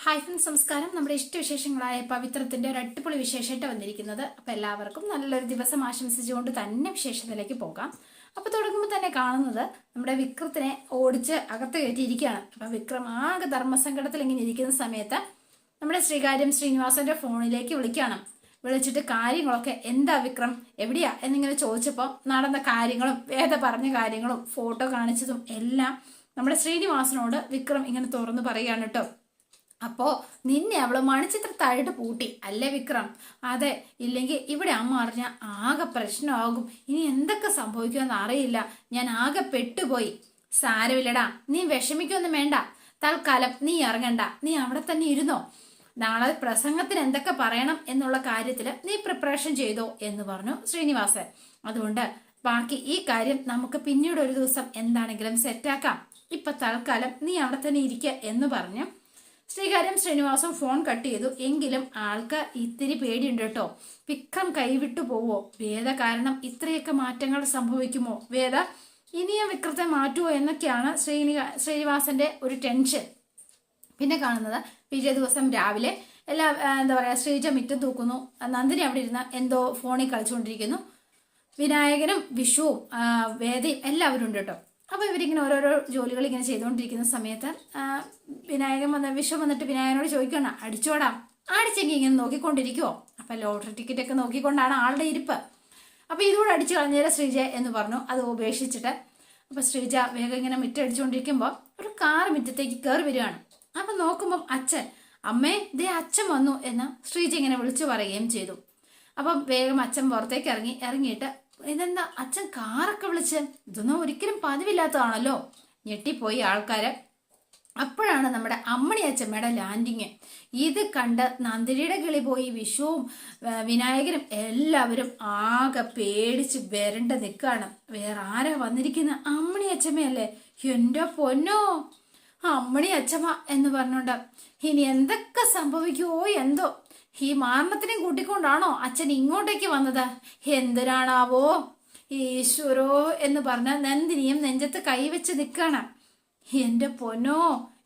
Hi friends, നമസ്കാരം. നമ്മുടെ ഇഷ്ടവിശേഷങ്ങളായ പവിത്രത്തിന്റെ ഒരു അടിപൊളി വിശേഷമായിട്ട് വന്നിരിക്കുന്നത്. അപ്പൊ എല്ലാവർക്കും നല്ലൊരു ദിവസം ആശംസിച്ചുകൊണ്ട് തന്നെ വിശേഷത്തിലേക്ക് പോകാം. അപ്പൊ തുടങ്ങുമ്പോൾ തന്നെ കാണുന്നത് നമ്മുടെ വിക്രത്തിനെ ഓടിച്ച് അകത്ത് കയറ്റിയിരിക്കുകയാണ്. അപ്പൊ വിക്രം ആകെ ധർമ്മസങ്കടത്തിൽ ഇങ്ങനെ ഇരിക്കുന്ന സമയത്ത് നമ്മുടെ ശ്രീകാര്യം ശ്രീനിവാസന്റെ ഫോണിലേക്ക് വിളിച്ചിട്ട് കാര്യങ്ങളൊക്കെ എന്താ വിക്രം എവിടെയാ എന്നിങ്ങനെ ചോദിച്ചപ്പോൾ നടന്ന കാര്യങ്ങളും വേദ പറഞ്ഞ കാര്യങ്ങളും ഫോട്ടോ കാണിച്ചതും എല്ലാം നമ്മുടെ ശ്രീനിവാസനോട് വിക്രം ഇങ്ങനെ തുറന്നു പറയുകയാണ് കേട്ടോ. അപ്പോ നിന്നെ അവള് മണിച്ചിത്രത്താഴിട്ട് പൂട്ടി അല്ലേ വിക്രം? അതെ, ഇല്ലെങ്കിൽ ഇവിടെ അമ്മ അറിഞ്ഞ ആകെ പ്രശ്നമാകും. ഇനി എന്തൊക്കെ സംഭവിക്കുമെന്ന് അറിയില്ല. ഞാൻ ആകെ പെട്ടുപോയി. സാരമില്ലടാ, നീ വിഷമിക്കൊന്നും വേണ്ട. തൽക്കാലം നീ ഇറങ്ങണ്ട, നീ അവിടെ തന്നെ ഇരുന്നോ. നാളെ പ്രസംഗത്തിന് എന്തൊക്കെ പറയണം എന്നുള്ള കാര്യത്തിൽ നീ പ്രിപ്പറേഷൻ ചെയ്തോ എന്ന് പറഞ്ഞു ശ്രീനിവാസൻ. അതുകൊണ്ട് ബാക്കി ഈ കാര്യം നമുക്ക് പിന്നീട് ഒരു ദിവസം എന്താണെങ്കിലും സെറ്റാക്കാം. ഇപ്പൊ തൽക്കാലം നീ അവിടെ തന്നെ ഇരിക്കുക എന്ന് പറഞ്ഞു ശ്രീകാര്യം ശ്രീനിവാസം ഫോൺ കട്ട് ചെയ്തു. എങ്കിലും ആൾക്ക് ഇത്തിരി പേടിയുണ്ട് കേട്ടോ. വിക്രം കൈവിട്ടു പോവോ? വേദ കാരണം ഇത്രയൊക്കെ മാറ്റങ്ങൾ സംഭവിക്കുമോ? വേദ ഇനിയും വിക്രത്തെ മാറ്റുമോ എന്നൊക്കെയാണ് ശ്രീനിവാസന്റെ ഒരു ടെൻഷൻ. പിന്നെ കാണുന്നത് പിറ്റേ ദിവസം രാവിലെ എന്താ പറയാ, ശ്രീജ മിറ്റം തൂക്കുന്നു. നന്ദിനി അവിടെ ഇരുന്ന് എന്തോ ഫോണിൽ കളിച്ചുകൊണ്ടിരിക്കുന്നു. വിനായകനും വിഷുവും വേദയും എല്ലാവരും ഉണ്ട് കേട്ടോ. അപ്പൊ ഇവരിങ്ങനെ ഓരോരോ ജോലികൾ ഇങ്ങനെ ചെയ്തുകൊണ്ടിരിക്കുന്ന സമയത്ത് വിഷു വന്നിട്ട് വിനായകനോട് ചോദിക്കണം, അടിച്ചോടാം. അടിച്ചെങ്കിൽ ഇങ്ങനെ നോക്കിക്കൊണ്ടിരിക്കുവോ? അപ്പൊ ലോട്ടറി ടിക്കറ്റ് ഒക്കെ നോക്കിക്കൊണ്ടാണ് ആളുടെ ഇരിപ്പ്. അപ്പൊ ഇതുകൂടെ അടിച്ചു കളഞ്ഞേരെ ശ്രീജ എന്ന് പറഞ്ഞു. അത് ഉപേക്ഷിച്ചിട്ട് അപ്പൊ ശ്രീജ വേഗം ഇങ്ങനെ മിറ്റടിച്ചുകൊണ്ടിരിക്കുമ്പോ ഒരു കാർ മിറ്റത്തേക്ക് കയറി വരികയാണ്. അപ്പൊ നോക്കുമ്പം അച്ഛൻ, അമ്മേ ദേ അച്ഛൻ വന്നു എന്ന് ശ്രീജ ഇങ്ങനെ വിളിച്ചു പറയുകയും ചെയ്തു. അപ്പം വേഗം അച്ഛൻ പുറത്തേക്ക് ഇറങ്ങിയിട്ട് ഇതെന്താ അച്ഛൻ കാറൊക്കെ വിളിച്ച്? ഇതൊന്നും ഒരിക്കലും പതിവില്ലാത്തതാണല്ലോ. ഞെട്ടിപ്പോയി ആൾക്കാര്. അപ്പോഴാണ് നമ്മുടെ അമ്മണി അച്ഛമ്മയുടെ ലാൻഡിങ്. ഇത് കണ്ട് നന്ദിനിയുടെ കിളി പോയി. വിഷുവും വിനായകനും എല്ലാവരും ആകെ പേടിച്ച് വരണ്ട നിൽക്കാണ്. വേറെ ആരാ വന്നിരിക്കുന്ന? അമ്മണി അച്ഛമ്മയല്ലേ? എന്റെ പൊന്നോ, അമ്മണി അച്ഛമ്മ എന്ന് പറഞ്ഞോണ്ട് ഇനി എന്തൊക്കെ സംഭവിക്കുവോ എന്തോ. ഈ മാരണത്തിനെയും കൂട്ടിക്കൊണ്ടാണോ അച്ഛൻ ഇങ്ങോട്ടേക്ക് വന്നത്? എന്തിനാണാവോ? ഈശ്വരോ എന്ന് പറഞ്ഞ നന്ദിനിയും നെഞ്ചത്ത് കൈവച്ച് നിൽക്കാണ്. എന്റെ പൊന്നോ,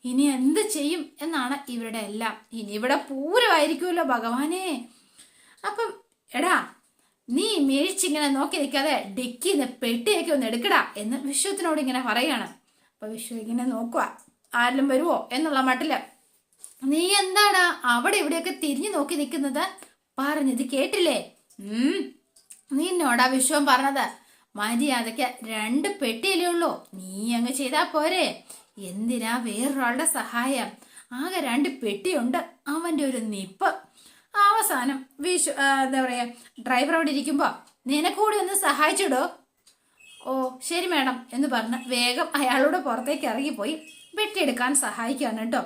ഇനി എന്ത് ചെയ്യും എന്നാണ് ഇവരുടെ എല്ലാം. ഇനി ഇവിടെ പൂരമായിരിക്കുമല്ലോ ഭഗവാനെ. അപ്പം എടാ, നീ മേഴിച്ചിങ്ങനെ നോക്കി നിൽക്കാതെ ഡിക്കിന്ന് പെട്ടിയൊക്കെ ഒന്ന് എടുക്കടാ എന്ന് വിശ്വത്തിനോട് ഇങ്ങനെ പറയാണ്. അപ്പൊ വിശ്വ ഇങ്ങനെ നോക്കുക, ആരിലും വരുവോ എന്നുള്ള മട്ടില്. നീ എന്താടാ അവിടെ ഇവിടെയൊക്കെ തിരിഞ്ഞു നോക്കി നിൽക്കുന്നത്? പറഞ്ഞത് കേട്ടില്ലേ? നിന്നോടാ വിശ്വം പറഞ്ഞത്. മര്യാദയ്ക്ക് 2 പെട്ടിയല്ലേ ഉള്ളൂ, നീ അങ്ങ് ചെയ്താ പോരെ. എന്തിനാ വേറൊരാളുടെ സഹായം? ആകെ 2 പെട്ടിയുണ്ട്. അവന്റെ ഒരു നിപ്പ്. അവസാനം എന്താ പറയാ, ഡ്രൈവർ അവിടെ ഇരിക്കുമ്പോ നിനക്കൂടി ഒന്ന് സഹായിച്ചിടോ. ഓ ശരി മേഡം എന്ന് പറഞ്ഞ് വേഗം അയാളോട് പുറത്തേക്ക് ഇറങ്ങിപ്പോയി പെട്ടിയെടുക്കാൻ സഹായിക്കാണ് കേട്ടോ.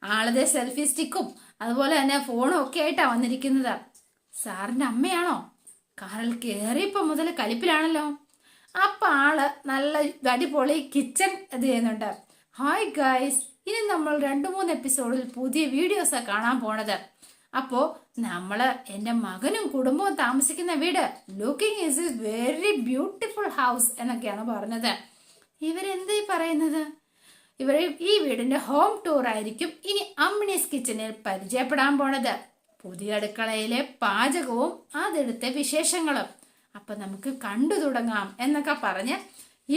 ആളതെ സെൽഫി സ്റ്റിക്കും അതുപോലെ തന്നെ ഫോണും ഒക്കെ ആയിട്ടാ വന്നിരിക്കുന്നത്. സാറിന്റെ അമ്മയാണോ? കാറിൽ കയറിയപ്പോ മുതൽ കലിപ്പിലാണല്ലോ. അപ്പൊ ആള് നല്ല അടിപൊളി കിച്ചൺ ഇത് ചെയ്യുന്നുണ്ട്. ഹായ് ഗൈസ്, ഇനി നമ്മൾ 2-3 എപ്പിസോഡിൽ പുതിയ വീഡിയോസാണ് കാണാൻ പോണത്. അപ്പോ നമ്മള് എന്റെ മകനും കുടുംബവും താമസിക്കുന്ന വീട് looking is A very beautiful house എന്നൊക്കെയാണ് പറഞ്ഞത്. ഇവരെന്തീ പറയുന്നത്? ഈ വീടിന്റെ ഹോം ടൂർ ആയിരിക്കും ഇനി അമ്മിണീസ് കിച്ചണിൽ പരിചയപ്പെടാൻ പോണത്. പുതിയ അടുക്കളയിലെ പാചകവും അതെടുത്ത വിശേഷങ്ങളും. അപ്പൊ നമുക്ക് കണ്ടു തുടങ്ങാം എന്നൊക്കെ പറഞ്ഞ്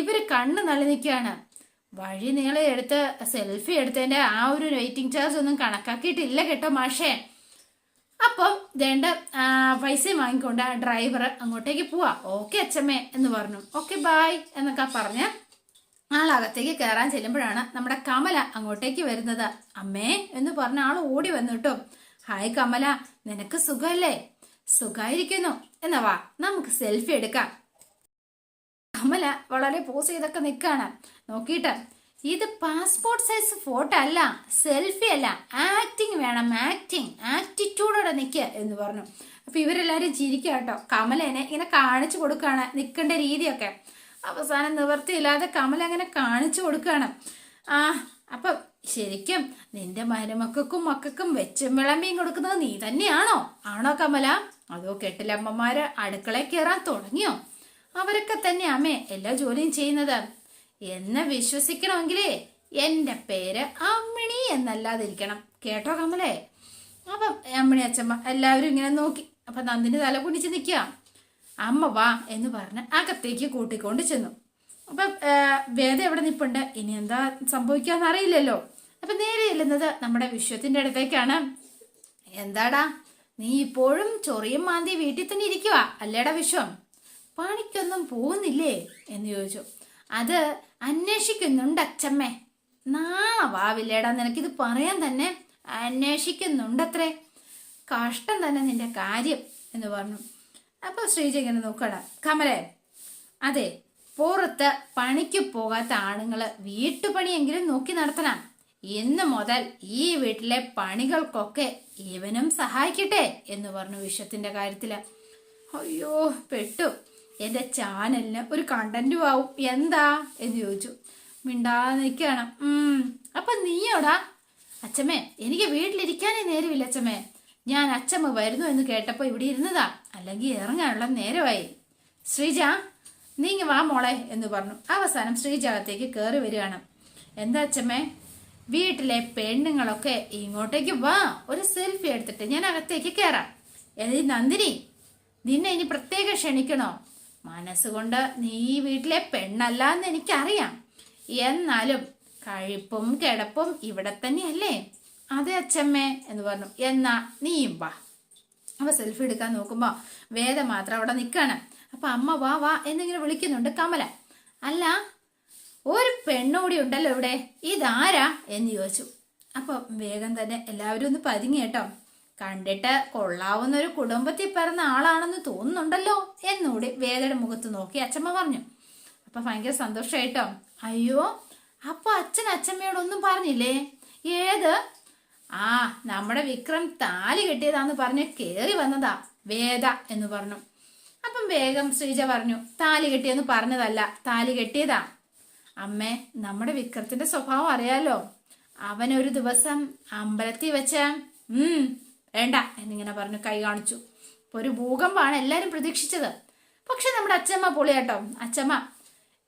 ഇവര് കണ്ണു നള്ളി നിൽക്കുകയാണ്. വഴി നീളെ എടുത്ത് സെൽഫി എടുത്തതിന്റെ ആ ഒരു വെയിറ്റിംഗ് ചാർജ് ഒന്നും കണക്കാക്കിയിട്ടില്ല കേട്ടോ മാഷേ. അപ്പം വേണ്ട പൈസയും വാങ്ങിക്കൊണ്ട് ഡ്രൈവർ അങ്ങോട്ടേക്ക് പോവാ. ഓക്കെ അച്ഛമ്മേ എന്ന് പറഞ്ഞു. ഓക്കെ ബായ് എന്നൊക്കെ പറഞ്ഞ് ആളകത്തേക്ക് കയറാൻ ചെല്ലുമ്പോഴാണ് നമ്മുടെ കമല അങ്ങോട്ടേക്ക് വരുന്നത്. അമ്മേ എന്ന് പറഞ്ഞ ആൾ ഓടി വന്നു കേട്ടോ. ഹായ് കമല, നിനക്ക് സുഖല്ലേ? സുഖായിരിക്കുന്നു. എന്നാ വാ നമുക്ക് സെൽഫി എടുക്കാം. കമല വളരെ പോസ് ചെയ്തൊക്കെ നിൽക്കാണ്. നോക്കിയിട്ട് ഇത് പാസ്പോർട്ട് സൈസ് ഫോട്ടോ അല്ല, സെൽഫി അല്ല, ആക്ടിങ് വേണം, ആറ്റിറ്റ്യൂഡോടെ നിൽക്കുക എന്ന് പറഞ്ഞു. അപ്പൊ ഇവരെല്ലാരും ചിരിക്കുക കേട്ടോ. കമലേനെ ഇങ്ങനെ കാണിച്ചു കൊടുക്കാണ് നിൽക്കേണ്ട രീതിയൊക്കെ. അവസാനം നിവൃത്തിയില്ലാതെ കമല അങ്ങനെ കാണിച്ചു കൊടുക്കുകയാണ്. അപ്പൊ ശരിക്കും നിന്റെ മക്കൾക്കും വെച്ചും വിളമ്പിയും കൊടുക്കുന്നത് നീ തന്നെയാണോ? ആണോ കമല? അതോ കെട്ടിലമ്മമാര് അടുക്കളയിൽ കയറാൻ തുടങ്ങിയോ? അവരൊക്കെ തന്നെ അമ്മേ എല്ലാ ജോലിയും ചെയ്യുന്നത് എന്ന് വിശ്വസിക്കണമെങ്കിലേ എന്റെ പേര് അമ്മിണി എന്നല്ലാതിരിക്കണം കേട്ടോ കമലേ? അപ്പം അമ്മണി അച്ഛമ്മ എല്ലാവരും ഇങ്ങനെ നോക്കി. അപ്പൊ നന്ദിനി തല കുനിച്ച് നിൽക്കുക. അമ്മ വാ എന്ന് പറഞ്ഞ് അകത്തേക്ക് കൂട്ടിക്കൊണ്ട് ചെന്നു. അപ്പം വേദ എവിടെ നിൽപ്പുണ്ട്, ഇനി എന്താ സംഭവിക്കാന്ന് അറിയില്ലല്ലോ. അപ്പൊ നേരെ ചെല്ലുന്നത് നമ്മുടെ വിശ്വത്തിന്റെ അടുത്തേക്കാണ്. എന്താടാ നീ ഇപ്പോഴും ചൊറിയും മാന്തി വീട്ടിൽ തന്നെ ഇരിക്കുക അല്ലേടാ വിശ്വം? പണിക്കൊന്നും പോകുന്നില്ലേ എന്ന് ചോദിച്ചു. അത് അന്വേഷിക്കുന്നുണ്ട് അച്ഛമ്മേ. നാവാവില്ലേടാ നിനക്കിത് പറയാൻ തന്നെ. അന്വേഷിക്കുന്നുണ്ടത്രേ. കഷ്ടം തന്നെ നിന്റെ കാര്യം എന്ന് പറഞ്ഞു. അപ്പൊ ശ്രീജ ഇങ്ങനെ നോക്കടാ. കമലേ, അതെ, പുറത്ത് പണിക്ക് പോകാത്ത ആണുങ്ങള് വീട്ടുപണിയെങ്കിലും നോക്കി നടത്തണം. ഇന്ന് മുതൽ ഈ വീട്ടിലെ പണികൾക്കൊക്കെ ഇവനും സഹായിക്കട്ടെ എന്ന് പറഞ്ഞു വിശ്വത്തിന്റെ കാര്യത്തില്. അയ്യോ പെട്ടു, എന്റെ ചാനലിന് ഒരു കണ്ടന്റും ആവും. എന്താ എന്ന് ചോദിച്ചു. മിണ്ടാതെ നിൽക്കണം. അപ്പൊ നീയോടാ? അച്ഛമ്മേ, എനിക്ക് വീട്ടിലിരിക്കാനേ നേരമില്ല അച്ഛമ്മേ. ഞാൻ അച്ഛമ്മ വരുന്നു എന്ന് കേട്ടപ്പോ ഇവിടെ ഇരുന്നതാ, അല്ലെങ്കിൽ ഇറങ്ങാനുള്ള നേരമായി. ശ്രീജ നീങ്ങി വാ മോളെ എന്ന് പറഞ്ഞു. അവസാനം ശ്രീജ അകത്തേക്ക് കയറി വരികയാണ്. എന്താ അച്ഛമ്മേ? വീട്ടിലെ പെണ്ണുങ്ങളൊക്കെ ഇങ്ങോട്ടേക്ക് വാ, ഒരു സെൽഫി എടുത്തിട്ട് ഞാൻ അകത്തേക്ക് കയറാം. എടി നന്ദിനി, നിന്നെ ഇനി പ്രത്യേകം ക്ഷണിക്കണോ? മനസ്സുകൊണ്ട് നീ ഈ വീട്ടിലെ പെണ്ണല്ല എന്ന് എനിക്കറിയാം. എന്നാലും കഴിപ്പും കിടപ്പും ഇവിടെ തന്നെയല്ലേ? അതെ അച്ഛമ്മേ എന്ന് പറഞ്ഞു. എന്നാ നീയും വാ. അപ്പൊ സെൽഫി എടുക്കാൻ നോക്കുമ്പോ വേദ മാത്രം അവിടെ നിൽക്കാണ്. അപ്പൊ അമ്മ വാ വാ എന്നിങ്ങനെ വിളിക്കുന്നുണ്ട് കമല. അല്ല, ഒരു പെണ്ണോടി ഉണ്ടല്ലോ ഇവിടെ, ഇതാരാ എന്ന് ചോദിച്ചു. അപ്പൊ വേഗം തന്നെ എല്ലാവരും ഒന്ന് പതുങ്ങി കേട്ടോ. കണ്ടിട്ട് കൊള്ളാവുന്ന ഒരു കുടുംബത്തിൽ പിറന്ന ആളാണെന്ന് തോന്നുന്നുണ്ടല്ലോ എന്നൂടി വേദയുടെ മുഖത്ത് നോക്കി അച്ഛമ്മ പറഞ്ഞു. അപ്പൊ ഭയങ്കര സന്തോഷമായിട്ടോ. അയ്യോ, അപ്പൊ അച്ഛൻ അച്ഛമ്മയോടൊന്നും പറഞ്ഞില്ലേ? ഏത്? ആ, നമ്മുടെ വിക്രം താലി കെട്ടിയതാന്ന് പറഞ്ഞ് കേറി വന്നതാ വേദ എന്ന് പറഞ്ഞു. അപ്പം വേഗം ശ്രീജ പറഞ്ഞു, താലി കെട്ടിയെന്ന് പറഞ്ഞതല്ല, താലി കെട്ടിയതാ. അമ്മേ, നമ്മുടെ വിക്രത്തിന്റെ സ്വഭാവം അറിയാലോ. അവനൊരു ദിവസം അമ്പലത്തിൽ വെച്ച വേണ്ട എന്നിങ്ങനെ പറഞ്ഞു കൈ കാണിച്ചു. ഇപ്പൊ ഒരു ഭൂകമ്പാണ് എല്ലാരും പ്രതീക്ഷിച്ചത്. പക്ഷെ നമ്മുടെ അച്ഛമ്മ പൊളിയാട്ടോ. അച്ഛമ്മ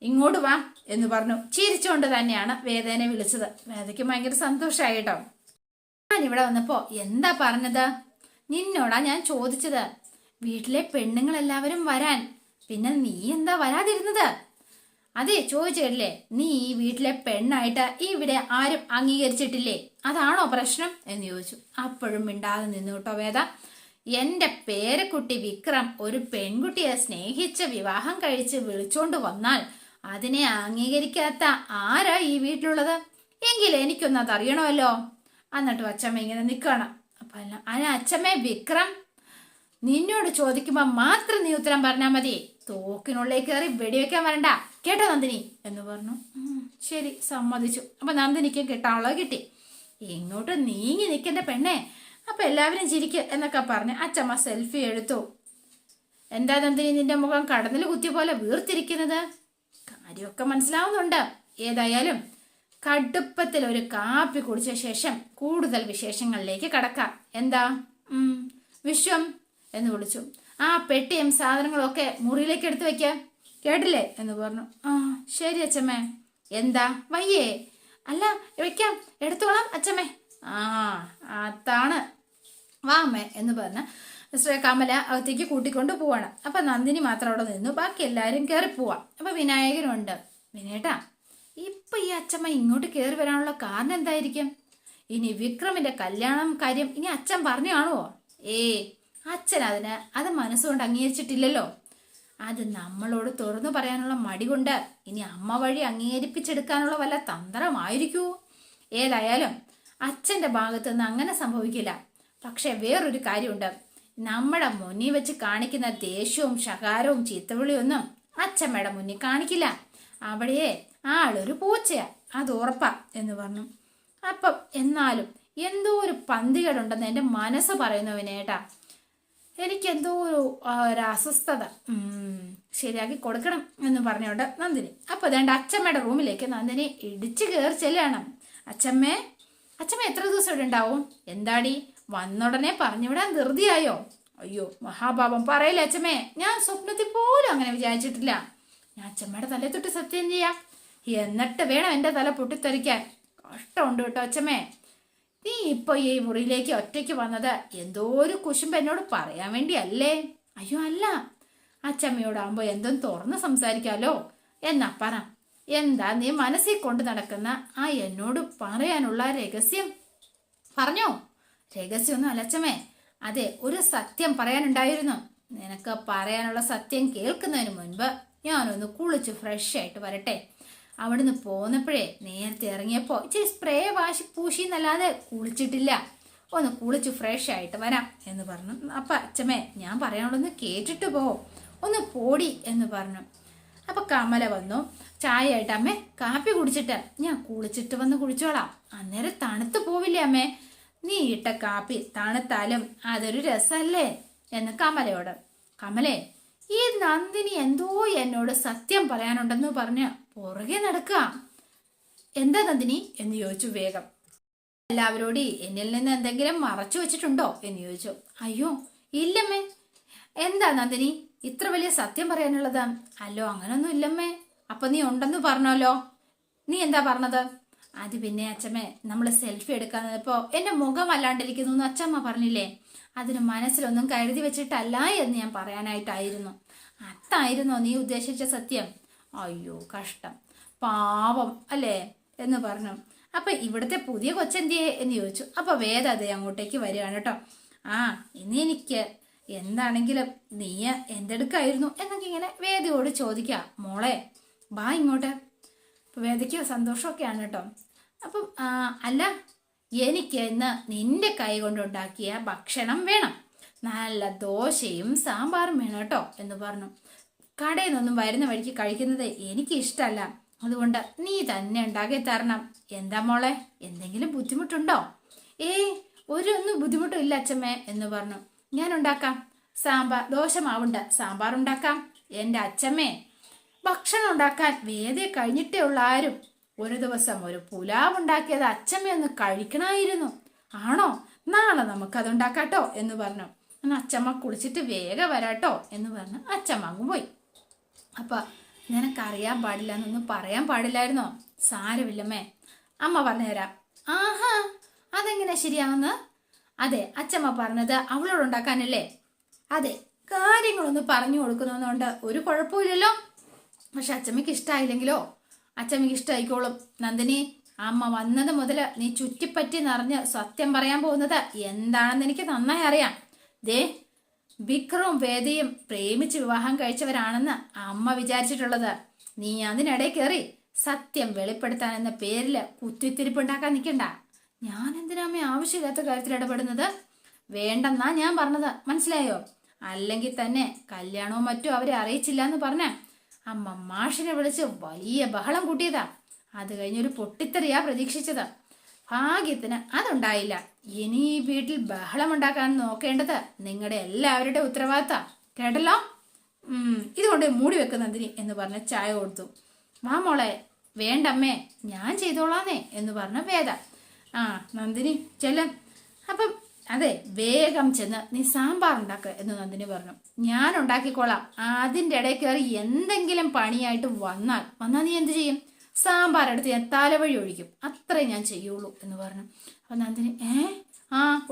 ഇങ്ങോട്ട് വാ എന്ന് പറഞ്ഞു. ചിരിച്ചുകൊണ്ട് തന്നെയാണ് വേദനെ വിളിച്ചത്. വേദയ്ക്ക് ഭയങ്കര സന്തോഷമായി കേട്ടോ. ഞാൻ ഇവിടെ വന്നപ്പോ എന്താ പറഞ്ഞത്? നിന്നോടാ ഞാൻ ചോദിച്ചത്. വീട്ടിലെ പെണ്ണുങ്ങളെല്ലാവരും വരാൻ, പിന്നെ നീ എന്താ വരാതിരുന്നത്? അതെ ചോദിച്ചില്ലേ, നീ ഈ വീട്ടിലെ പെണ്ണായിട്ട് ഇവിടെ ആരും അംഗീകരിച്ചിട്ടില്ലേ? അതാണോ പ്രശ്നം എന്ന് ചോദിച്ചു. അപ്പോഴും മിണ്ടാതെ നിന്നു കേട്ടോ വേദ. എന്റെ പേരക്കുട്ടി വിക്രം ഒരു പെൺകുട്ടിയെ സ്നേഹിച്ച് വിവാഹം കഴിച്ച് വിളിച്ചോണ്ട് വന്നാൽ അതിനെ അംഗീകരിക്കാത്ത ആരാ ഈ വീട്ടിലുള്ളത്? എങ്കിൽ എനിക്കൊന്നും അതറിയണമല്ലോ. എന്നിട്ട് അച്ഛമ്മ ഇങ്ങനെ നിൽക്കണം. അപ്പൊ അല്ല അച്ഛമ്മേ, വിക്രം നിന്നോട് ചോദിക്കുമ്പോ മാത്രം നീ ഉത്തരം പറഞ്ഞാൽ മതി. തോക്കിനുള്ളിൽ കയറി വെടിവെക്കാൻ വരണ്ട കേട്ടോ നന്ദിനി എന്ന് പറഞ്ഞു. ശരി, സമ്മതിച്ചു. അപ്പൊ നന്ദിനിക്ക് കിട്ടാനുള്ളത് കിട്ടി. ഇങ്ങോട്ട് നീങ്ങി നിൽക്കേണ്ട പെണ്ണേ, അപ്പൊ എല്ലാവരും ചിരിക്കുക എന്നൊക്കെ പറഞ്ഞ് അച്ഛമ്മ സെൽഫി എടുത്തു. എന്താ നന്ദിനി നിന്റെ മുഖം കടന്നിൽ കുത്തിയ പോലെ വീർത്തിരിക്കുന്നത്? കാര്യമൊക്കെ മനസ്സിലാവുന്നുണ്ട്. ഏതായാലും കടുപ്പത്തിൽ ഒരു കാപ്പി കുടിച്ച ശേഷം കൂടുതൽ വിശേഷങ്ങളിലേക്ക് കടക്കാം. എന്താ? വിശ്വം എന്ന് വിളിച്ചു. ആ പെട്ടിയും സാധനങ്ങളും ഒക്കെ മുറിയിലേക്ക് എടുത്തു വെക്ക, കേട്ടില്ലേ എന്ന് പറഞ്ഞു. ആ ശരി അച്ഛമ്മേ. എന്താ വയ്യേ? അല്ല വെക്കാം, എടുത്തോളാം അച്ഛമ്മേ. ആ അതാണ്, വാ അമ്മേ എന്ന് പറഞ്ഞ കമല അകത്തേക്ക് കൂട്ടിക്കൊണ്ട് പോവാണ്. അപ്പൊ നന്ദിനി മാത്രം അവിടെ നിന്നു, ബാക്കി എല്ലാരും കയറി പോവാ. അപ്പൊ വിനായകനുണ്ട്. വിനേട്ടാ, ഇപ്പൊ ഈ അച്ഛമ്മ ഇങ്ങോട്ട് കയറി വരാനുള്ള കാരണം എന്തായിരിക്കും? ഇനി വിക്രമിന്റെ കല്യാണം കാര്യം ഇനി അച്ഛൻ പറഞ്ഞു കാണുവോ? അച്ഛൻ അത് മനസ്സുകൊണ്ട് അംഗീകരിച്ചിട്ടില്ലല്ലോ. അത് നമ്മളോട് തുറന്നു പറയാനുള്ള മടി കൊണ്ട് ഇനി അമ്മ വഴി അംഗീകരിപ്പിച്ചെടുക്കാനുള്ള വല്ല തന്ത്രമായിരിക്കുമോ? ഏതായാലും അച്ഛന്റെ ഭാഗത്ത് നിന്ന് അങ്ങനെ സംഭവിക്കില്ല. പക്ഷെ വേറൊരു കാര്യമുണ്ട്, നമ്മുടെ മുന്നിൽ വെച്ച് കാണിക്കുന്ന ദേഷ്യവും ശകാരവും ചീത്തവിളിയൊന്നും അച്ഛമ്മയുടെ മുന്നിൽ കാണിക്കില്ല. അവിടെ ആളൊരു പൂച്ചയാ, അത് ഉറപ്പാ എന്ന് പറഞ്ഞു. അപ്പം എന്നാലും എന്തോ ഒരു പന്തികേടുണ്ടെന്ന് എൻ്റെ മനസ്സ് പറയുന്നവനേട്ടാ. എനിക്കെന്തോ ഒരു അസ്വസ്ഥത, ശരിയാക്കി കൊടുക്കണം എന്ന് പറഞ്ഞോണ്ട് നന്ദിനി. അപ്പൊ അതേണ്ട അച്ഛമ്മയുടെ റൂമിലേക്ക് നന്ദിനി ഇടിച്ചു കയറി ചെല്ലാണ്. അച്ഛമ്മ എത്ര ദിവസം ഇവിടെ ഉണ്ടാവും? എന്താടി വന്നുടനെ പറഞ്ഞുവിടാൻ ധൃതിയായോ? അയ്യോ മഹാപാപം പറയില്ല അച്ഛമ്മേ, ഞാൻ സ്വപ്നത്തിൽ പോലും അങ്ങനെ വിചാരിച്ചിട്ടില്ല. ഞാൻ അച്ഛമ്മയുടെ തലയെ തൊട്ട് സത്യം ചെയ്യാം, എന്നിട്ട് വേണം എൻ്റെ തല പൊട്ടിത്തെറിക്കാൻ. കഷ്ടമുണ്ട് കേട്ടോ അച്ഛമ്മേ. നീ ഇപ്പൊ ഈ മുറിയിലേക്ക് ഒറ്റയ്ക്ക് വന്നത് എന്തോ ഒരു കുശുമ്പ് എന്നോട് പറയാൻ വേണ്ടിയല്ലേ? അയ്യോ അല്ല, അച്ചമ്മയോടാകുമ്പോ എന്തും തുറന്ന് സംസാരിക്കാലോ. എന്നാ പറ, എന്താ നീ മനസ്സിൽ കൊണ്ട് നടക്കുന്ന ആ എന്നോട് പറയാനുള്ള രഹസ്യം? പറഞ്ഞോ. രഹസ്യമൊന്നും അല്ലച്ചമ്മേ, അതെ, ഒരു സത്യം പറയാനുണ്ടായിരുന്നു. നിനക്ക് പറയാനുള്ള സത്യം കേൾക്കുന്നതിന് മുൻപ് ഞാനൊന്ന് കുളിച്ച് ഫ്രഷ് ആയിട്ട് വരട്ടെ. അവിടുന്ന് പോന്നപ്പോഴേ നേരത്തെ ഇറങ്ങിയപ്പോ ഇച്ചിരി സ്പ്രേ വാശി പൂശിന്നല്ലാതെ കുളിച്ചിട്ടില്ല. ഒന്ന് കുളിച്ച് ഫ്രഷ് ആയിട്ട് വരാം എന്ന് പറഞ്ഞു. അപ്പൊ അച്ഛമ്മേ, ഞാൻ പറയാനുള്ളൊന്ന് കേട്ടിട്ട് പോ, ഒന്ന് പോടി എന്ന് പറഞ്ഞു. അപ്പൊ കമല വന്നു. ചായ ആയിട്ട് അമ്മേ, കാപ്പി കുടിച്ചിട്ട് ഞാൻ കുളിച്ചിട്ട് വന്ന് കുടിച്ചോളാം. അന്നേരം തണുത്ത് പോവില്ലേ അമ്മേ? നീ ഇട്ട കാപ്പി തണുത്താലും അതൊരു രസമല്ലേ എന്ന് കമലയോട്. കമലേ, ഈ നന്ദിനി എന്തോ എന്നോട് സത്യം പറയാനുണ്ടെന്ന് പറഞ്ഞ് പുറകെ നടക്കുക. എന്താ നന്ദിനി എന്ന് ചോദിച്ചു വേഗം. എല്ലാവരോട് എന്നിൽ നിന്ന് എന്തെങ്കിലും മറച്ചു വെച്ചിട്ടുണ്ടോ എന്ന് ചോദിച്ചു. അയ്യോ ഇല്ലമ്മേ. എന്താ നന്ദിനി ഇത്ര വലിയ സത്യം പറയാനുള്ളത്? അല്ലോ അങ്ങനൊന്നും ഇല്ലമ്മേ. അപ്പൊ നീ ഉണ്ടെന്ന് പറഞ്ഞല്ലോ, നീ എന്താ പറഞ്ഞത്? അത് പിന്നെ അച്ഛമ്മേ, നമ്മൾ സെൽഫി എടുക്കാന്നപ്പോ എന്റെ മുഖം അല്ലാണ്ടിരിക്കുന്നു എന്ന് അച്ഛമ്മ പറഞ്ഞില്ലേ, അതിന് മനസ്സിലൊന്നും കരുതി വെച്ചിട്ടല്ല എന്ന് ഞാൻ പറയാനായിട്ടായിരുന്നു. അതായിരുന്നോ നീ ഉദ്ദേശിച്ച സത്യം? അയ്യോ കഷ്ടം, പാവം അല്ലേ എന്ന് പറഞ്ഞു. അപ്പൊ ഇവിടുത്തെ പുതിയ കൊച്ചെന്തിയെ എന്ന് ചോദിച്ചു. അപ്പൊ വേദ അതേ അങ്ങോട്ടേക്ക് വരികയാണ് കേട്ടോ. ആ ഇനി എനിക്ക് എന്താണെങ്കിലും നീ എന്തെടുക്കായിരുന്നു എന്നൊക്കെ ഇങ്ങനെ വേദയോട് ചോദിക്കാം. മോളെ ബാ ഇങ്ങോട്ട്. അപ്പൊ വേദയ്ക്ക് സന്തോഷമൊക്കെയാണ് കേട്ടോ. അപ്പം അല്ല, എനിക്ക് ഇന്ന് നിന്റെ കൈ കൊണ്ടുണ്ടാക്കിയ ഭക്ഷണം വേണം, നല്ല ദോശയും സാമ്പാറും വേണം കേട്ടോ എന്ന് പറഞ്ഞു. കടയിൽ നിന്നൊന്നും വരുന്ന വഴിക്ക് കഴിക്കുന്നത് എനിക്ക് ഇഷ്ടമല്ല, അതുകൊണ്ട് നീ തന്നെ ഉണ്ടാക്കി തരണം. എന്താ മോളെ, എന്തെങ്കിലും ബുദ്ധിമുട്ടുണ്ടോ? ഒന്നും ബുദ്ധിമുട്ടും ഇല്ല അച്ഛമ്മേ എന്ന് പറഞ്ഞു. ഞാൻ ഉണ്ടാക്കാം, ദോശ മാവുണ്ട്, സാമ്പാർ ഉണ്ടാക്കാം. എൻ്റെ അച്ഛമ്മേ, ഭക്ഷണം ഉണ്ടാക്കാൻ വേദയെ കഴിഞ്ഞിട്ടേ ഉള്ള ആരും. ഒരു ദിവസം ഒരു പുലാവ് ഉണ്ടാക്കിയത് അച്ഛമ്മ ഒന്ന് കഴിക്കണമായിരുന്നു. ആണോ? നാളെ നമുക്കതുണ്ടാക്കാട്ടോ എന്ന് പറഞ്ഞു. എന്നാൽ അച്ഛമ്മ കുളിച്ചിട്ട് വേഗം വരാട്ടോ എന്ന് പറഞ്ഞു അച്ഛമ്മ അങ്ങ് പോയി. അപ്പൊ നിനക്കറിയാൻ പാടില്ല എന്നൊന്നും പറയാൻ പാടില്ലായിരുന്നോ? സാരമില്ലമ്മേ, അമ്മ പറഞ്ഞുതരാം. ആഹാ, അതെങ്ങനെ ശരിയാവുന്ന? അതെ, അച്ഛമ്മ പറഞ്ഞത് അവളോടുണ്ടാക്കാനല്ലേ? അതെ, കാര്യങ്ങളൊന്ന് പറഞ്ഞു കൊടുക്കുന്നതുകൊണ്ട് ഒരു കുഴപ്പമില്ലല്ലോ. പക്ഷെ അച്ഛമ്മയ്ക്ക് ഇഷ്ടമായില്ലെങ്കിലോ? അച്ഛമ്മയ്ക്ക് ഇഷ്ടമായിക്കോളും. നന്ദിനി, അമ്മ വന്നത് മുതൽ നീ ചുറ്റിപ്പറ്റി നിറഞ്ഞ് സത്യം പറയാൻ പോകുന്നത് എന്താണെന്ന് എനിക്ക് നന്നായി അറിയാം. ദേ, വിക്രവും വേദയും പ്രേമിച്ച് വിവാഹം കഴിച്ചവരാണെന്ന് അമ്മ വിചാരിച്ചിട്ടുള്ളത്. നീ അതിനിടെ കയറി സത്യം വെളിപ്പെടുത്താൻ എന്ന പേരില് കുത്തിത്തിരിപ്പുണ്ടാക്കാൻ നിൽക്കണ്ട. ഞാൻ എന്തിനാമ്മ ആവശ്യമില്ലാത്ത കാര്യത്തിൽ ഇടപെടുന്നത്? വേണ്ടെന്നാ ഞാൻ പറഞ്ഞത്, മനസ്സിലായോ? അല്ലെങ്കിൽ തന്നെ കല്യാണവും മറ്റും അവരെ അറിയിച്ചില്ല എന്ന് പറഞ്ഞ അമ്മ മാഷിനെ വിളിച്ച് വലിയ ബഹളം കൂട്ടിയതാ. അത് കഴിഞ്ഞൊരു പൊട്ടിത്തെറിയാ പ്രതീക്ഷിച്ചത്. ഭാഗ്യത്തിന് അതുണ്ടായില്ല. ഇനി ഈ വീട്ടിൽ ബഹളം ഉണ്ടാക്കാൻ നോക്കേണ്ടത് നിങ്ങളുടെ എല്ലാവരുടെ ഉത്തരവാദിത്ത. കേട്ടല്ലോ? ഇതുകൊണ്ട് മൂടി വെക്ക് നന്ദിനി എന്ന് പറഞ്ഞ് ചായ കൊടുത്തു. വാ മോളെ. വേണ്ടമ്മേ, ഞാൻ ചെയ്തോളാന്നേ എന്ന് പറഞ്ഞ വേദ. നന്ദിനി ചെല്ലും. അപ്പം അതെ, വേഗം ചെന്ന് നീ സാമ്പാർ ഉണ്ടാക്കുക എന്ന് നന്ദിനി പറഞ്ഞു. ഞാൻ ഉണ്ടാക്കിക്കോളാം. അതിൻ്റെ ഇടയിൽ കയറി എന്തെങ്കിലും പണിയായിട്ട് വന്നാൽ നീ എന്ത് ചെയ്യും? സാമ്പാർ എടുത്ത് ഞാൻ തലവഴി ഒഴിക്കും, അത്രേ ഞാൻ ചെയ്യുള്ളൂ എന്ന് പറഞ്ഞു. അപ്പൊ നന്ദിനി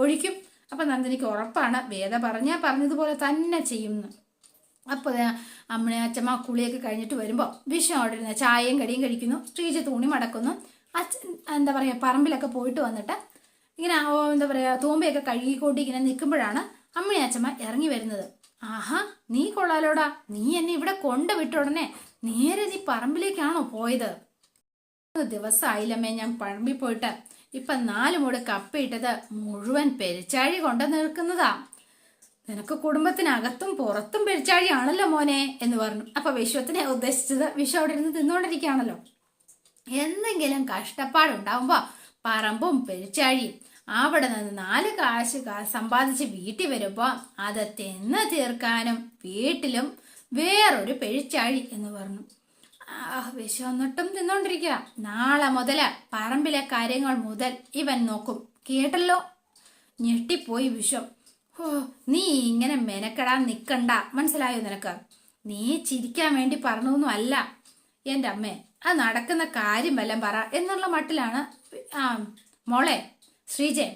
ഒഴിക്കും. അപ്പൊ നന്ദിനിക്ക് ഉറപ്പാണ് വേദ പറഞ്ഞതുപോലെ തന്നെ ചെയ്യുന്നു. അപ്പോൾ അച്ഛമ്മ കുളിയൊക്കെ കഴിഞ്ഞിട്ട് വരുമ്പോൾ വിഷം അവിടെ ഇരുന്ന് ചായയും കടിയും കഴിക്കുന്നു. ശ്രീജ തുണി മടക്കുന്നു. എന്താ പറയുക, പറമ്പിലൊക്കെ പോയിട്ട് വന്നിട്ട് ഇങ്ങനെ എന്താ പറയുക തൂമ്പയൊക്കെ കഴുകിക്കൂട്ടി ഇങ്ങനെ നിൽക്കുമ്പോഴാണ് അച്ഛമ്മ ഇറങ്ങി വരുന്നത്. ആഹാ, നീ കൊള്ളാലോടാ, നീ എന്നെ ഇവിടെ കൊണ്ടുവിട്ട ഉടനെ നേരെ നീ പറമ്പിലേക്കാണോ പോയത്? ദിവസമായില്ലമ്മേ ഞാൻ പറമ്പിൽ പോയിട്ട്. ഇപ്പൊ 4 മൂട് കപ്പയിട്ടത് മുഴുവൻ പെരിച്ചാഴി കൊണ്ട് നിൽക്കുന്നതാ. നിനക്ക് കുടുംബത്തിനകത്തും പുറത്തും പെരിച്ചാഴിയാണല്ലോ മോനെ എന്ന് പറഞ്ഞു. അപ്പൊ വിശ്വത്തിനെ ഉദ്ദേശിച്ചത് വിശ്വം അവിടെ ഇരുന്ന് തിന്നുകൊണ്ടിരിക്കുകയാണല്ലോ. എന്തെങ്കിലും കഷ്ടപ്പാടുണ്ടാവുമ്പോ പറമ്പും പെരിച്ചാഴിയും അവിടെ നിന്ന് 4 കാശ് സമ്പാദിച്ച് വീട്ടിൽ വരുമ്പോ അത് തിന്ന് തീർക്കാനും വീട്ടിലും വേറൊരു പെരിച്ചാഴി എന്ന് പറഞ്ഞു. വിശന്നിട്ടും തിന്നോണ്ടിരിക്കുക. നാളെ മുതല് പറമ്പിലെ കാര്യങ്ങൾ മുതൽ ഇവൻ നോക്കും, കേട്ടല്ലോ? ഞെട്ടിപ്പോയി വിശ്വം. നീ ഇങ്ങനെ മെനക്കെടാൻ നിക്കണ്ട, മനസ്സിലായോ നിനക്ക്? നീ ചിരിക്കാൻ വേണ്ടി പറഞ്ഞൊന്നും അല്ല എൻ്റെ അമ്മേ, അത് നടക്കുന്ന കാര്യം വല്ലതും പറ എന്നുള്ള മട്ടിലാണ്. മോളെ, ശ്രീജെ,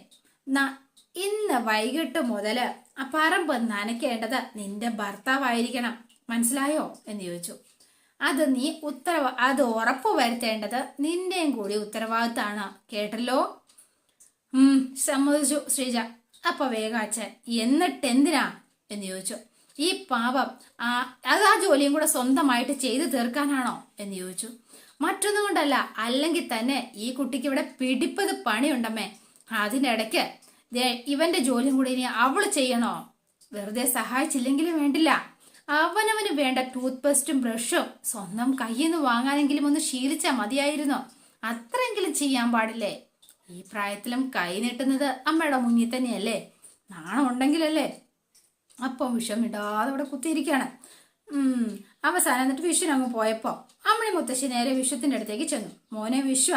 ഇന്ന് വൈകിട്ട് മുതൽ ആ പറമ്പ് നനയ്ക്കേണ്ടത് നിന്റെ ഭർത്താവായിരിക്കണം, മനസ്സിലായോ എന്ന് ചോദിച്ചു. അത് ഉറപ്പ് വരുത്തേണ്ടത് നിന്റെയും കൂടി ഉത്തരവാദിത്തമാണ്, കേട്ടല്ലോ? സമ്മതിച്ചു ശ്രീജ. അപ്പൊ വേഗം അച്ഛൻ, എന്നിട്ട് എന്തിനാ എന്ന് ചോദിച്ചു. ഈ പാപം അത് ആ ജോലിയും കൂടെ സ്വന്തമായിട്ട് ചെയ്തു തീർക്കാനാണോ എന്ന് ചോദിച്ചു. മറ്റൊന്നും കൊണ്ടല്ല, അല്ലെങ്കിൽ തന്നെ ഈ കുട്ടിക്ക് ഇവിടെ പിടിപ്പത് പണിയുണ്ടമ്മേ. അതിനിടയ്ക്ക് ഇവന്റെ ജോലിയും കൂടി ഇനി അവള് ചെയ്യണോ? വെറുതെ സഹായിച്ചില്ലെങ്കിലും വേണ്ടില്ല, അവനവന് വേണ്ട ടൂത്ത് പേസ്റ്റും ബ്രഷും സ്വന്തം കയ്യിൽ നിന്ന് വാങ്ങാനെങ്കിലും ഒന്ന് ശീലിച്ചാൽ മതിയായിരുന്നോ? അത്രയെങ്കിലും ചെയ്യാൻ പാടില്ലേ? ഈ പ്രായത്തിലും കൈ നീട്ടുന്നത് അമ്മയുടെ മുന്നിൽ തന്നെയല്ലേ? നാണം ഉണ്ടെങ്കിലല്ലേ? അപ്പം വിഷം ഇടാതെ ഇവിടെ കുത്തിയിരിക്കുകയാണ്. അവസാനം എന്നിട്ട് വിഷുവിന് അങ്ങ് പോയപ്പോ അമ്മണി മുത്തശ്ശി നേരെ വിശ്വത്തിന്റെ അടുത്തേക്ക് ചെന്നു. മോനെ വിശ്വ,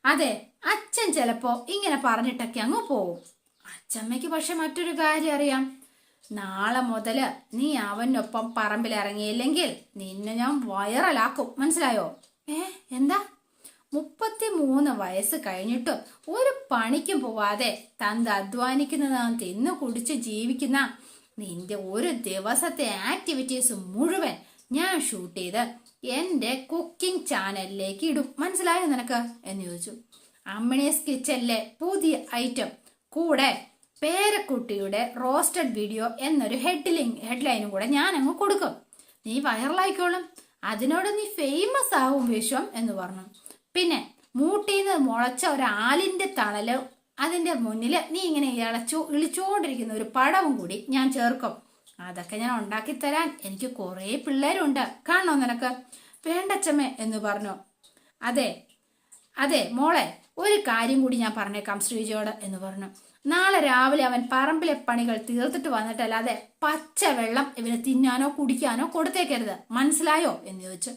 അതെ, അച്ഛൻ ചിലപ്പോ ഇങ്ങനെ പറഞ്ഞിട്ടൊക്കെ അങ്ങ് പോവും. അച്ഛമ്മയ്ക്ക് പക്ഷെ മറ്റൊരു കാര്യം അറിയാം. നാളെ മുതല് നീ അവനൊപ്പം പറമ്പിലിറങ്ങിയില്ലെങ്കിൽ നിന്നെ ഞാൻ വൈറലാക്കും, മനസ്സിലായോ? എന്താ? 33 വയസ്സ് കഴിഞ്ഞിട്ടും ഒരു പണിക്കും പോവാതെ തന്ത് അധ്വാനിക്കുന്നതാണ് തിന്നു കുടിച്ച് ജീവിക്കുന്ന നിന്റെ ഒരു ദിവസത്തെ ആക്ടിവിറ്റീസ് മുഴുവൻ ഞാൻ ഷൂട്ട് ചെയ്ത് എന്റെ കുക്കിംഗ് ചാനലിലേക്ക് ഇടും, മനസ്സിലായോ നിനക്ക് എന്ന് ചോദിച്ചു. അമ്മിണീസ് കിച്ചണിലെ പുതിയ ഐറ്റം കൂടെ പേരക്കുട്ടിയുടെ റോസ്റ്റഡ് വീഡിയോ എന്നൊരു ഹെഡ്ലൈനും കൂടെ ഞാൻ അങ്ങ് കൊടുക്കും. നീ വൈറലായിക്കോളും, അതിനോട് നീ ഫേമസ് ആവും വിശ്വം എന്ന് പറഞ്ഞു. പിന്നെ മൂട്ടിന്ന് മുളച്ച ഒരു ആലിന്റെ തണല് അതിന്റെ മുന്നിൽ നീ ഇങ്ങനെ ഇളിച്ചുകൊണ്ടിരിക്കുന്ന ഒരു പടവും കൂടി ഞാൻ ചേർക്കും. അതൊക്കെ ഞാൻ ഉണ്ടാക്കി തരാൻ എനിക്ക് കുറെ പിള്ളേരുണ്ട്, കാണണോ നിനക്ക്? വേണ്ടച്ചമ്മേ എന്ന് പറഞ്ഞു. അതെ അതെ മോളെ, ഒരു കാര്യം കൂടി ഞാൻ പറഞ്ഞേക്കാം ശ്രീജയോട് എന്ന് പറഞ്ഞു. നാളെ രാവിലെ അവൻ പറമ്പിലെ പണികൾ തീർത്തിട്ട് വന്നിട്ടല്ലാതെ പച്ചവെള്ളം ഇവന് തിന്നാനോ കുടിക്കാനോ കൊടുത്തേക്കരുത്, മനസ്സിലായോ എന്ന് ചോദിച്ചു.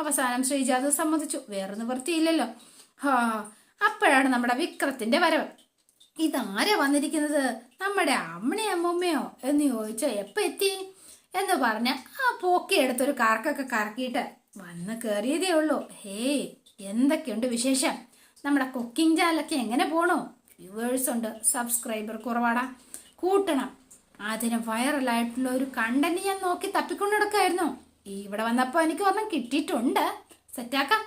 അവസാനം ശ്രീജ അത് സമ്മതിച്ചു. വേറെ നിവൃത്തിയില്ലല്ലോ. അപ്പോഴാണ് നമ്മുടെ വിക്രത്തിന്റെ വരവ്. ഇതാരാ വന്നിരിക്കുന്നത്? നമ്മുടെ അമ്മണി അമ്മൂമ്മയോ എന്ന് ചോദിച്ചോ. എപ്പോ എത്തി എന്ന് പറഞ്ഞ ആ പോക്കിയെടുത്തൊരു കറക്കൊക്കെ കറക്കിയിട്ട് വന്ന് കയറിയതേ ഉള്ളൂ. ഹേയ്, എന്തൊക്കെയുണ്ട് വിശേഷം? നമ്മുടെ കുക്കിംഗ് ചാനലൊക്കെ എങ്ങനെ പോണു? വ്യൂവേഴ്സ് ഉണ്ട്, സബ്സ്ക്രൈബർ കുറവാടാ, കൂട്ടണം. അതിന് വൈറലായിട്ടുള്ള ഒരു കണ്ടന്റ് ഞാൻ നോക്കി തപ്പിക്കൊണ്ട് നടക്കായിരുന്നു. ഇവിടെ വന്നപ്പോ എനിക്ക് ഒരെണ്ണം കിട്ടിയിട്ടുണ്ട്, സെറ്റാക്കാം.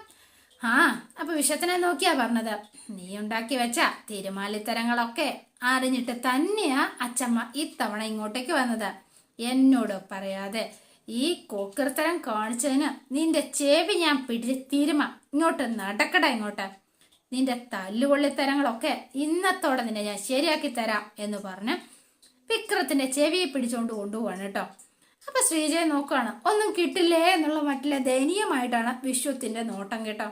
അപ്പൊ വിഷത്തിനെ നോക്കിയാ പറഞ്ഞത്. നീ ഉണ്ടാക്കി വെച്ച തിരുമാലിത്തരങ്ങളൊക്കെ അറിഞ്ഞിട്ട് തന്നെയാ അച്ചമ്മ ഇത്തവണ ഇങ്ങോട്ടേക്ക് വന്നത്. എന്നോട് പറയാതെ ഈ കോക്കർത്തരം കാണിച്ചതിന് നിന്റെ ചെവി ഞാൻ തിരുമ. ഇങ്ങോട്ട് നടക്കട, ഇങ്ങോട്ട്. നിന്റെ തല്ലുകൊള്ളിത്തരങ്ങളൊക്കെ ഇന്നത്തോടെ നിന്നെ ഞാൻ ശരിയാക്കി തരാം എന്ന് പറഞ്ഞ് വിക്രത്തിന്റെ ചെവിയെ പിടിച്ചോണ്ട് കൊണ്ടുപോവാണ് കേട്ടോ. അപ്പൊ ശ്രീജയെ നോക്കുകയാണ്. ഒന്നും കിട്ടില്ലേ എന്നുള്ള മട്ടിലെ ദയനീയമായിട്ടാണ് വിശ്വത്തിന്റെ നോട്ടം കേട്ടോ.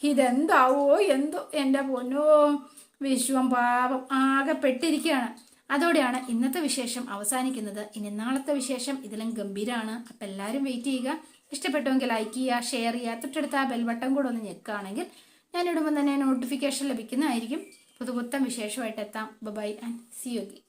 ഇതെന്താവോ എന്തോ, എന്റെ പൊന്നോ, വിശ്വം പാപം ആകെ പെട്ടിരിക്കുകയാണ്. അതോടെയാണ് ഇന്നത്തെ വിശേഷം അവസാനിക്കുന്നത്. ഇനി നാളത്തെ വിശേഷം ഇതിലും ഗംഭീരമാണ്. അപ്പം എല്ലാവരും വെയിറ്റ് ചെയ്യുക. ഇഷ്ടപ്പെട്ടുവെങ്കിൽ ലൈക്ക് ചെയ്യുക, ഷെയർ ചെയ്യുക, തൊട്ടടുത്ത ആ ബെൽ ബട്ടൺ കൂടെ ഒന്ന് ഞെക്കുകയാണെങ്കിൽ ഞാൻ ഇടുമ്പോൾ തന്നെ നോട്ടിഫിക്കേഷൻ ലഭിക്കുന്നതായിരിക്കും. പുതുപുത്തൻ വിശേഷമായിട്ട് എത്താം. Bye and see you again.